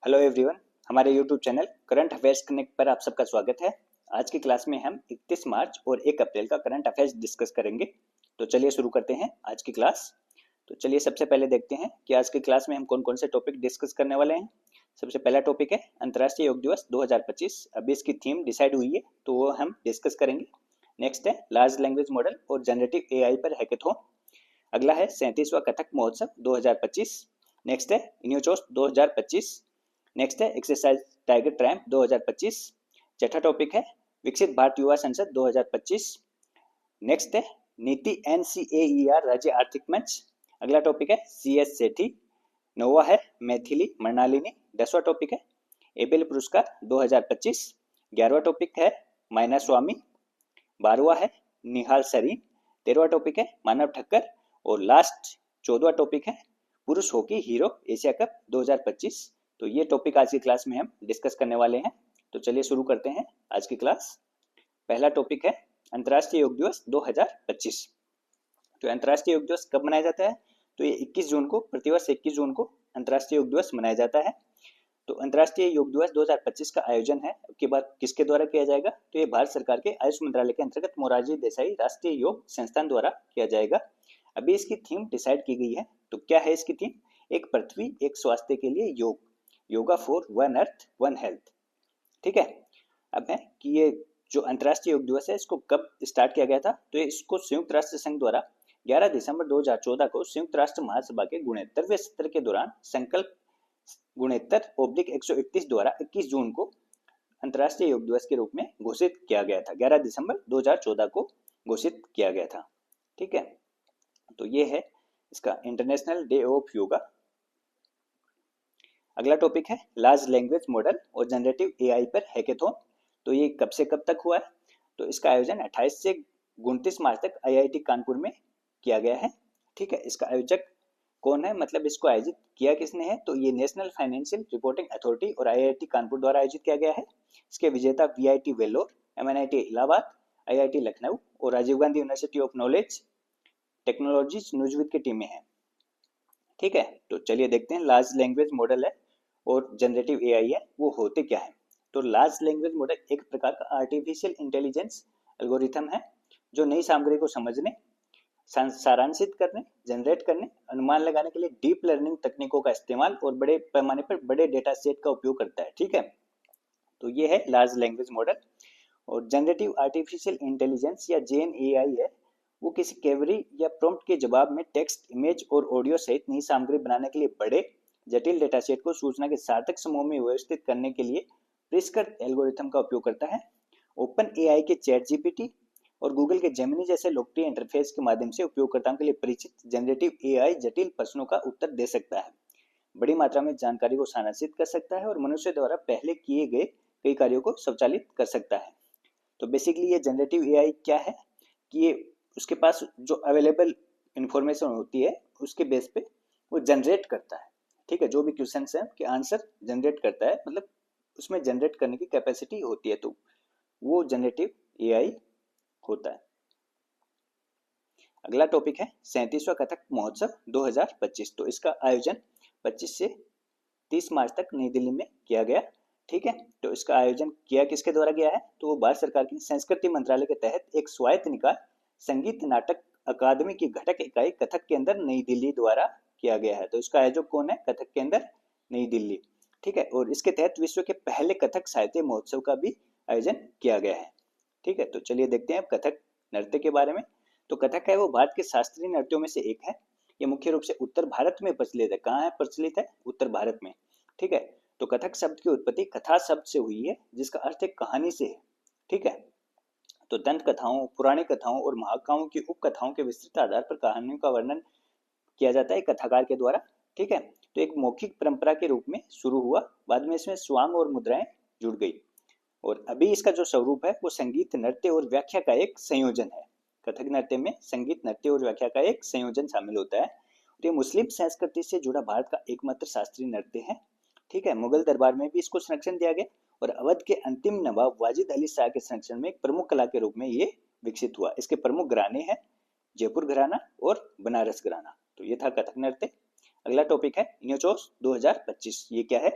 Hello everyone, हमारे YouTube channel current affairs connect पर आप सबका स्वागत है। आज की क्लास में हम 31 मार्च और 1 अप्रैल का करंट अफेयर्स डिस्कस करेंगे। तो चलिए शुरू करते हैं आज की क्लास। तो चलिए सबसे पहले देखते हैं कि आज की क्लास में हम कौन कौन से टॉपिक डिस्कस करने वाले हैं। सबसे पहला टॉपिक है अंतर्राष्ट्रीय योग दिवस 2025। अभी इसकी थीम डिसाइड हुई है तो वो हम डिस्कस करेंगे। नेक्स्ट है लार्ज लैंग्वेज मॉडल और जनरेटिव एआई पर हैकेथॉन। अगला है 37वां कथक महोत्सव 2025। नेक्स्ट है इन्योचोस 2025। नेक्स्ट है एक्सरसाइज टाइगर ट्रैम्प 2025। छठा टॉपिक है विकसित भारत युवा संसद 2025। नेक्स्ट है नीति एनसीएईआर राज्य आर्थिक मंच। अगला टॉपिक है सीएस सेठी। नौवा है मैथिली मृणालिनी। 10वां टॉपिक है एबेल पुरस्कार 2025। 11वां टॉपिक है मायना स्वामी। 12वां है निहाल सरीन। 13वां टॉपिक है मानव ठक्कर। और लास्ट 14वां टॉपिक है पुरुष हॉकी हीरो एशिया कप 2025। तो ये टॉपिक आज की क्लास में हम डिस्कस करने वाले हैं। तो चलिए शुरू करते हैं आज की क्लास। पहला टॉपिक है अंतर्राष्ट्रीय योग दिवस 2025। तो अंतर्राष्ट्रीय योग दिवस कब मनाया जाता है? तो ये 21 जून को, प्रतिवर्ष 21 जून को अंतर्राष्ट्रीय योग दिवस मनाया जाता है। तो अंतर्राष्ट्रीय योग दिवस 2025 का आयोजन है के बाद किसके द्वारा किया जाएगा? तो ये भारत सरकार के आयुष मंत्रालय के अंतर्गत मोरारजी देसाई राष्ट्रीय योग संस्थान द्वारा किया जाएगा। अभी इसकी थीम डिसाइड की गई है। तो क्या है इसकी थीम? एक पृथ्वी एक स्वास्थ्य के लिए योग, yoga for one earth one health. ठीक है। अब है कि ये जो अंतर्राष्ट्रीय योग दिवस है इसको कब स्टार्ट किया गया था? तो इसको संयुक्त राष्ट्र संघ द्वारा 11 दिसंबर 2014 को संयुक्त राष्ट्र महासभा के 69वें सत्र के दौरान संकल्प 69/131 द्वारा 21 जून को अंतर्राष्ट्रीय योग दिवस के रूप में घोषित किया गया था। 11 दिसंबर 2014 को घोषित किया गया था। ठीक है। तो ये है इसका इंटरनेशनल डे ऑफ योगा। अगला टॉपिक है लार्ज लैंग्वेज मॉडल और जनरेटिव एआई पर हैकेथॉन। तो ये कब से कब तक हुआ है? तो इसका आयोजन 28 से 29 मार्च तक आईआईटी कानपुर में किया गया है। ठीक है। इसका आयोजक कौन है, मतलब इसको आयोजित किया किसने है? तो ये नेशनल फाइनेंशियल रिपोर्टिंग अथॉरिटी और आईआईटी कानपुर द्वारा आयोजित किया गया है। इसके विजेता VIT Vellore, MNIT Allahabad, IIT Lucknow और Rajiv Gandhi university of knowledge technologies Nuzvid की टीमें हैं। ठीक है। तो चलिए देखते हैं लार्ज लैंग्वेज मॉडल है और जनरेटिव एआई है, वो होते क्या है। तो लार्ज लैंग्वेज मॉडल एक प्रकार का आर्टिफिशियल इंटेलिजेंस एल्गोरिथम है जो नई सामग्री को समझने, सारांशित करने, जनरेट करने, अनुमान लगाने के लिए डीप लर्निंग तकनीकों का इस्तेमाल और बड़े पैमाने पर बड़े डेटा सेट का उपयोग करता है। ठीक है। तो ये है लार्ज लैंग्वेज मॉडल। और जनरेटिव आर्टिफिशियल इंटेलिजेंस या जेएनएआई है, वो किसी क्वेरी या प्रॉम्प्ट के जवाब में टेक्स्ट, इमेज और ऑडियो सहित नई सामग्री बनाने के लिए बड़े जटिल डेटासेट को सूचना के सार्थक समूह में व्यवस्थित करने के लिए प्रिस्क्रिप्ट एल्गोरिथम का उपयोग करता है। ओपन एआई के चैट जीपीटी और गूगल के जेमिनी जैसे लोकप्रिय इंटरफेस के माध्यम से उपयोगकर्ताओं के लिए परिचित जनरेटिव एआई जटिल प्रश्नों का उत्तर दे सकता है, बड़ी मात्रा में जानकारी को सारांशित कर सकता है और मनुष्य द्वारा पहले किए गए कई कार्यों को स्वचालित कर सकता है। तो बेसिकली ये जनरेटिव एआई क्या है कि ये उसके पास जो अवेलेबल इंफॉर्मेशन होती है उसके बेस पे वो जनरेट करता है। ठीक है। जो भी क्वेश्चन है कि आंसर जनरेट करता है, मतलब उसमें जनरेट करने की कैपेसिटी होती है, तो वो जनरेटिव एआई होता है। अगला टॉपिक है 37वां कथक महोत्सव 2025। तो इसका आयोजन 25 से 30 मार्च तक नई दिल्ली में किया गया। ठीक है। तो इसका आयोजन किया किसके द्वारा गया है? तो वो भारत सरकार की संस्कृति मंत्रालय के तहत एक स्वायत्त निकाय संगीत नाटक अकादमी की घटक इकाई कथक के अंदर नई दिल्ली द्वारा किया गया है। तो इसका आयोजक कौन है? कथक के अंदर नई दिल्ली। ठीक है। और इसके तहत विश्व के पहले कथक साहित्य महोत्सव का भी आयोजन किया गया है। ठीक है। तो चलिए देखते हैं अब कथक नृत्य के बारे में। तो कथक है वो भारत के शास्त्रीय नृत्यों में से एक है। ये मुख्य रूप से उत्तर भारत में प्रचलित है। कहाँ है प्रचलित है? उत्तर भारत में। ठीक है। तो कथक शब्द की उत्पत्ति कथा शब्द से हुई है जिसका अर्थ एक कहानी से है। ठीक है। तो दंत कथाओं, पुराणी कथाओं और महाकाव्यों की उपकथाओं के विस्तृत आधार पर कहानियों का वर्णन किया जाता है कथाकार के द्वारा। ठीक है। तो एक मौखिक परंपरा के रूप में शुरू हुआ, बाद में इसमें स्वांग और मुद्राएं जुड़ गई और अभी इसका जो स्वरूप है वो संगीत, नृत्य और व्याख्या का एक संयोजन है। कथक नृत्य में संगीत, नृत्य और व्याख्या का एक संयोजन शामिल होता है। तो ये मुस्लिम संस्कृति से जुड़ा भारत का एकमात्र शास्त्रीय नृत्य है। ठीक है। मुगल दरबार में भी इसको संरक्षण दिया गया और अवध के अंतिम नवाब वाजिद अली शाह के संरक्षण में एक प्रमुख कला के रूप में ये विकसित हुआ। इसके प्रमुख घराने हैं जयपुर घराना और बनारस घराना। तो ये था कथक नृत्य। अगला टॉपिक है इन्योचोस 2025। ये क्या है?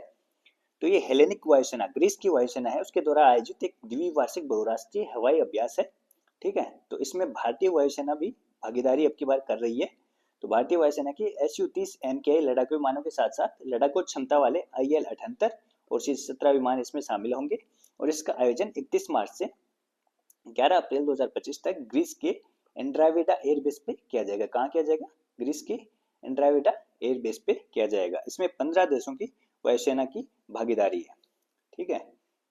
तो ये हेलेनिक वायुसेना, ग्रीस की वायुसेना है, उसके द्वारा आयोजित एक द्विवार्षिक बहुराष्ट्रीय हवाई अभ्यास है। ठीक है, तो इसमें भारतीय वायुसेना भी भागीदारी अब की बार कर रही है। तो भारतीय वायुसेना की Su-30 MKI लड़ाकू विमानों के साथ साथ लड़ाकू क्षमता वाले IL-78 और C-17 विमान इसमें शामिल होंगे। और इसका आयोजन 31 मार्च से 11 अप्रैल 2025 तक ग्रीस के एंड्राविडा एयरबेस पे किया जाएगा। कहाँ किया जाएगा? ग्रीस के एंड्राविडा एयरबेस पे किया जाएगा। इसमें 15 देशों की वायुसेना की भागीदारी है। ठीक है,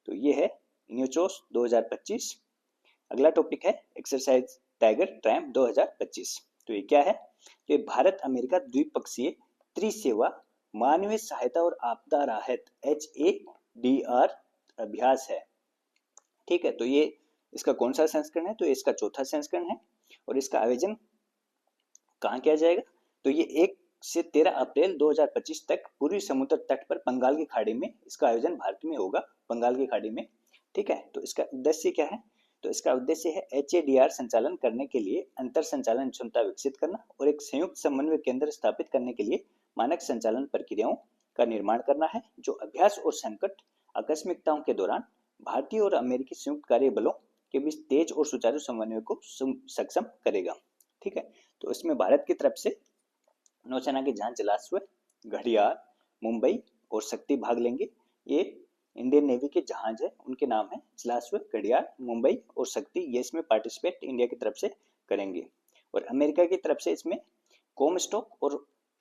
तो ये है न्यूचोस 2025। अगला टॉपिक है एक्सरसाइज टाइगर ट्रायम्फ 2025। तो ये क्या है? ये भारत अमेरिका द्विपक्षीय त्रिसेवा मानवीय सहायता और आपदा राहत HADR अभ्यास है। ठीक है, तो ये इसका कौन सा संस्करण है? तो इसका चौथा संस्करण है। और इसका आयोजन कहाँ किया जाएगा? तो ये 1 से 13 अप्रैल 2025 तक पूर्वी समुद्र तट पर बंगाल की खाड़ी में इसका आयोजन भारत में होगा, बंगाल की खाड़ी में। ठीक है, तो इसका उद्देश्य क्या है? तो इसका उद्देश्य है HADR संचालन करने के लिए अंतर संचालन क्षमता विकसित करना और एक संयुक्त समन्वय केंद्र स्थापित करने के लिए मानक संचालन प्रक्रियाओं का निर्माण करना है, जो अभ्यास और संकट आकस्मिकताओं के दौरान भारतीय और अमेरिकी संयुक्त कार्य बलों के बीच तेज और सुचारू समन्वय को सक्षम करेगा। ठीक है, तो इसमें भारत की तरफ से नौसेना के जहाज जलाश्व, घड़ियाल, मुंबई और शक्ति भाग लेंगे। ये इंडियन नेवी के जहाज है, उनके नाम है जलाश्व, घड़ियाल, मुंबई और शक्ति। ये इसमें पार्टिसिपेट इंडिया की तरफ से करेंगे। और अमेरिका की तरफ से इसमें कोमस्टॉक और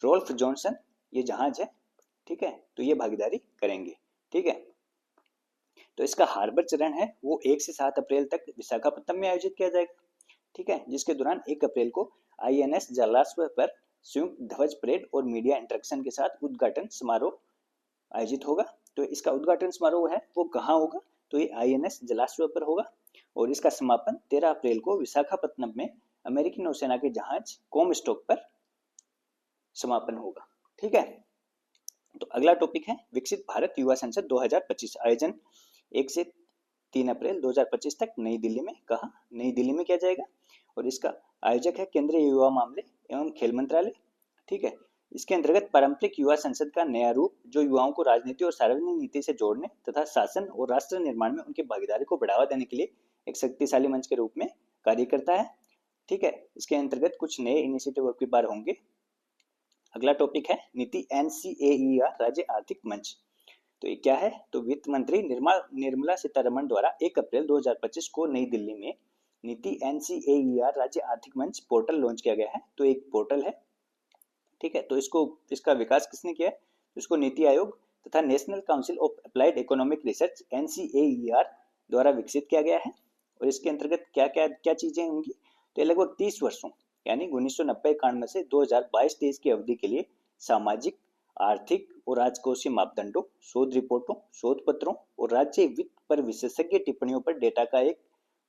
रोल्फ जॉनसन ये जहाज है। ठीक है, तो ये भागीदारी करेंगे। ठीक है, तो इसका हार्बर चरण है वो 1 से 7 अप्रैल तक विशाखापट्टनम में आयोजित किया जाएगा। ठीक है, जिसके दौरान 1 अप्रैल को INS जलाश्व पर संयुक्त ध्वज परेड और मीडिया इंटरेक्शन के साथ उद्घाटन समारोह आयोजित होगा। तो इसका उद्घाटन समारोह है वो कहाँ होगा? तो ये INS जलाश्व पर होगा। और इसका समापन 13 अप्रैल को विशाखापट्टनम में अमेरिकी नौसेना के जहाज कोमस्टॉक पर समापन होगा। ठीक है, तो अगला टॉपिक है विकसित भारत युवा संसद 2025। आयोजन 1 से 3 अप्रैल 2025 तक नई दिल्ली में। कहा? नई दिल्ली में किया जाएगा। और इसका आयोजक है केंद्रीय युवा मामले एवं खेल मंत्रालय। ठीक है, इसके अंतर्गत पारंपरिक युवा संसद का नया रूप जो युवाओं को राजनीति और सार्वजनिक नीति से जोड़ने तथा शासन और राष्ट्र निर्माण में उनकी भागीदारी को बढ़ावा देने के लिए एक शक्तिशाली मंच के रूप में कार्य करता है। ठीक है, इसके अंतर्गत कुछ नए इनिशिएटिव अब की बार होंगे। अगला टॉपिक है नीति NCAER राज्य आर्थिक मंच। तो ये क्या है? तो वित्त मंत्री निर्मला सीतारमण द्वारा 1 अप्रैल 2025 को नई दिल्ली में नीति NCAER राज्य आर्थिक मंच पोर्टल लॉन्च किया गया है। तो एक पोर्टल है। ठीक है, तो इसका विकास किसने किया है? इसको नीति आयोग तथा national council of applied economic research NCAER द्वारा विकसित किया गया है। और इसके अंतर्गत क्या क्या क्या चीजें होंगी? तो लगभग 30 वर्षों यानी 1990-91 से 2022-23 की अवधि के लिए सामाजिक, आर्थिक और राजकोषीय मापदंडों, शोध रिपोर्टों, शोध पत्रों और राज्य वित्त पर विशेषज्ञ टिप्पणियों पर डेटा का एक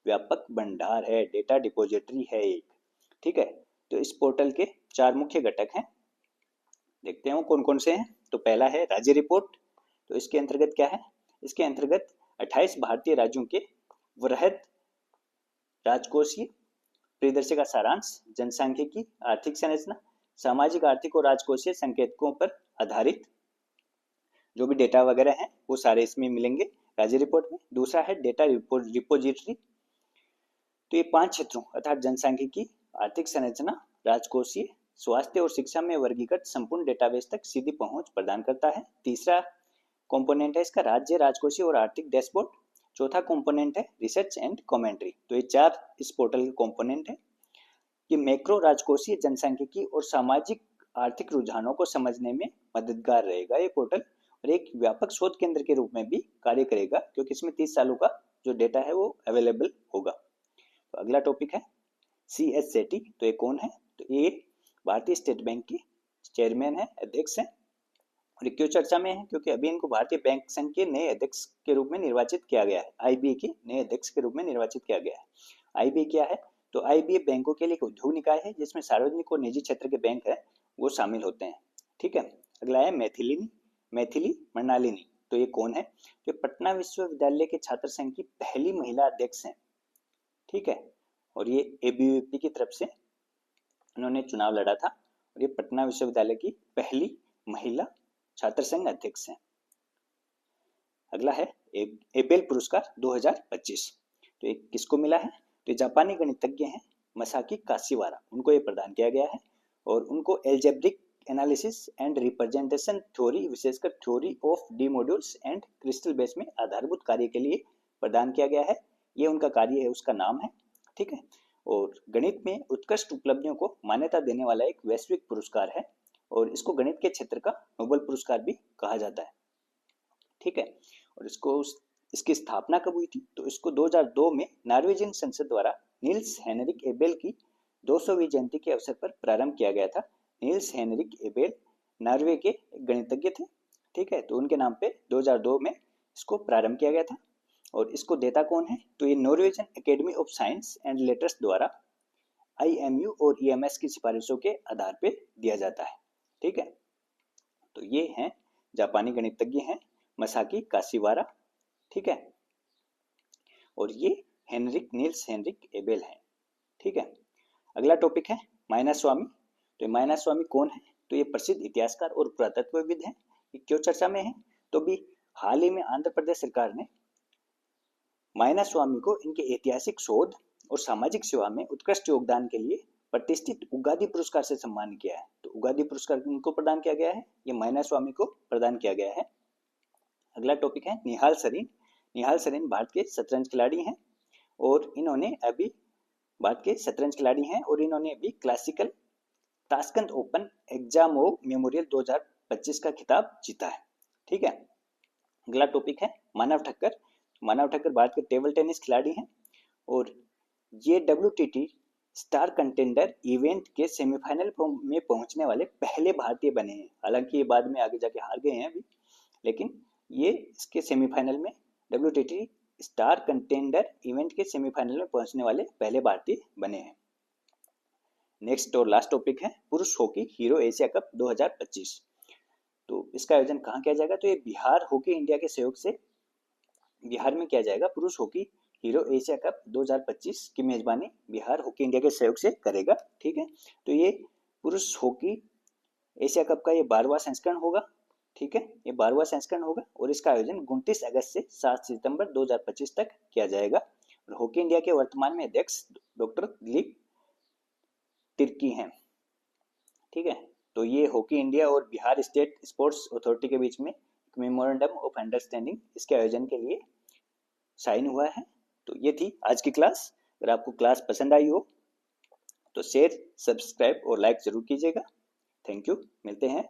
व्यापक भंडार है, डेटा डिपोजिटरी है एक। ठीक है, तो इस पोर्टल के 4 मुख्य घटक हैं। देखते हैं कौन कौन से हैं। तो पहला है राज्य रिपोर्ट। तो इसके अंतर्गत क्या है? इसके अंतर्गत 28 भारतीय राज्यों के वृहद राजकोषीय परिदृश्य का सारांश, जनसांख्यिकी, आर्थिक संरचना, सामाजिक, आर्थिक और राजकोषीय संकेतकों पर आधारित जो भी डेटा वगैरह हैं वो सारे इसमें मिलेंगे राज्य रिपोर्ट में। दूसरा है डेटा रिपोजिटरी। तो ये 5 क्षेत्रों अर्थात जनसांख्यिकी, आर्थिक संरचना, राजकोषीय, स्वास्थ्य और शिक्षा में वर्गीकृत संपूर्ण डेटाबेस तक सीधी पहुंच प्रदान करता है। तीसरा कंपोनेंट है इसका राज्य राजकोषीय और आर्थिक डैशबोर्ड। चौथा कंपोनेंट है रिसर्च एंड कमेंट्री। तो ये 4 इस पोर्टल के कंपोनेंट है। ये मैक्रो राजकोषीय, जनसांख्यिकी और सामाजिक आर्थिक रुझानों को समझने में मददगार रहेगा ये पोर्टल। और एक व्यापक शोध केंद्र के रूप में भी कार्य करेगा क्योंकि इसमें 30 सालों का जो डेटा है वो अवेलेबल होगा। तो अगला टॉपिक है CS सेठी। तो ये कौन है? तो ये भारतीय स्टेट बैंक के चेयरमैन है, अध्यक्ष है। और क्यों चर्चा में है? क्योंकि अभी इनको भारतीय बैंक संघ के नए अध्यक्ष के रूप में निर्वाचित किया गया है। IBA के नए अध्यक्ष के रूप में निर्वाचित किया गया है। IBA क्या है? तो IBA बैंकों के लिए एक उद्योग निकाय है जिसमें सार्वजनिक और निजी क्षेत्र के बैंक है वो शामिल होते हैं। ठीक है, अगला है मैथिली मृणालिनी। तो ये कौन है? तो पटना विश्वविद्यालय के छात्र संघ की पहली महिला अध्यक्ष है। ठीक है, और ये ABVP की तरफ से उन्होंने चुनाव लड़ा था और ये पटना विश्वविद्यालय की पहली महिला छात्र संघ अध्यक्ष हैं। अगला है एबेल पुरस्कार 2025। तो ये किसको मिला है? तो ये जापानी गणितज्ञ हैं मसाकी काशिवारा, उनको ये प्रदान किया गया है। और उनको algebraic analysis and representation theory, विशेषकर theory of D modules and crystal base में आधारभूत कार्य के लिए प्रदान किया गया है। ये उनका कार्य है, उसका नाम है। ठीक है। और गणित में उत्कृष्ट उपलब्धियों को मान्यता देने वाला एक वैश्विक पुरस्कार है और इसको गणित के क्षेत्र का नोबेल पुरस्कार भी कहा जाता है। ठीक है। और इसकी स्थापना कब हुई थी? तो इसको 2002 में नॉर्वेजियन संसद द्वारा नील्स हेनरिक एबेल की 200वीं जयंती के अवसर पर प्रारंभ किया गया था। नील्स हेनरिक एबेल नॉर्वे के गणितज्ञ थे। ठीक है। तो उनके नाम पे 2002 में इसको प्रारंभ किया गया था। और इसको देता कौन है? तो ये Norwegian academy of science and letters द्वारा IMU और EMS की सिफारिशों के आधार पे दिया जाता है। ठीक है। तो ये हैं जापानी गणितज्ञ हैं मसाकी काशिवारा। ठीक है। और ये नील्स हेनरिक एबेल हैं। ठीक है। अगला टॉपिक है माइनास्वामी। तो ये माइनास्वामी कौन है? तो ये प्रसिद्ध इतिहासकार और पुरातत्वविद हैं। ये क्यों चर्चा में है? तो भी हाल ही में आंध्र प्रदेश सरकार ने माइनास्वामी को इनके ऐतिहासिक शोध और सामाजिक सेवा में उत्कृष्ट योगदान के लिए प्रतिष्ठित उगादी पुरस्कार से सम्मानित किया है। तो उगादी पुरस्कार किनको प्रदान किया गया है? ये माइनास्वामी को प्रदान किया गया है। अगला टॉपिक है निहाल सरीन। निहाल सरीन भारत के शतरंज खिलाड़ी हैं और इन्होंने अभी क्लासिकल ताशकंद ओपन एग्जामोव मेमोरियल 2025 का खिताब जीता है। ठीक है। अगला टॉपिक है मानव ठक्कर। मानव ठक्कर भारत के टेबल टेनिस खिलाड़ी हैं और ये WTT स्टार कंटेंडर इवेंट के सेमीफाइनल में पहुंचने वाले पहले भारतीय बने हैं। हालांकि ये बाद में आगे जाके हार गए हैं अभी, लेकिन ये इसके सेमीफाइनल में WTT स्टार कंटेंडर इवेंट के सेमीफाइनल में पहुंचने वाले पहले भारतीय बने हैं। नेक्स्ट और लास्ट टॉपिक है पुरुष हॉकी हीरो एशिया कप 2025। तो इसका आयोजन कहाँ किया जाएगा? तो ये बिहार हॉकी इंडिया के सहयोग से बिहार में किया जाएगा। पुरुष हॉकी हीरो एशिया कप 2025 की मेजबानी बिहार हॉकी इंडिया के सहयोग से करेगा। ठीक है। तो ये पुरुष हॉकी एशिया कप का ये 12वां संस्करण होगा। ठीक है। ये 12वां संस्करण होगा और इसका आयोजन 29 अगस्त से 7 सितंबर 2025 तक किया जाएगा। और हॉकी इंडिया के वर्तमान में अध्यक्ष डॉक्टर दिलीप तिर्की हैं। ठीक है। तो ये हॉकी इंडिया और बिहार स्टेट स्पोर्ट्स अथॉरिटी के बीच में मेमोरेंडम ऑफ अंडरस्टैंडिंग इसके आयोजन के लिए साइन हुआ है। तो ये थी आज की क्लास। अगर आपको क्लास पसंद आई हो तो शेयर, सब्सक्राइब और लाइक जरूर कीजिएगा। Thank you. मिलते हैं।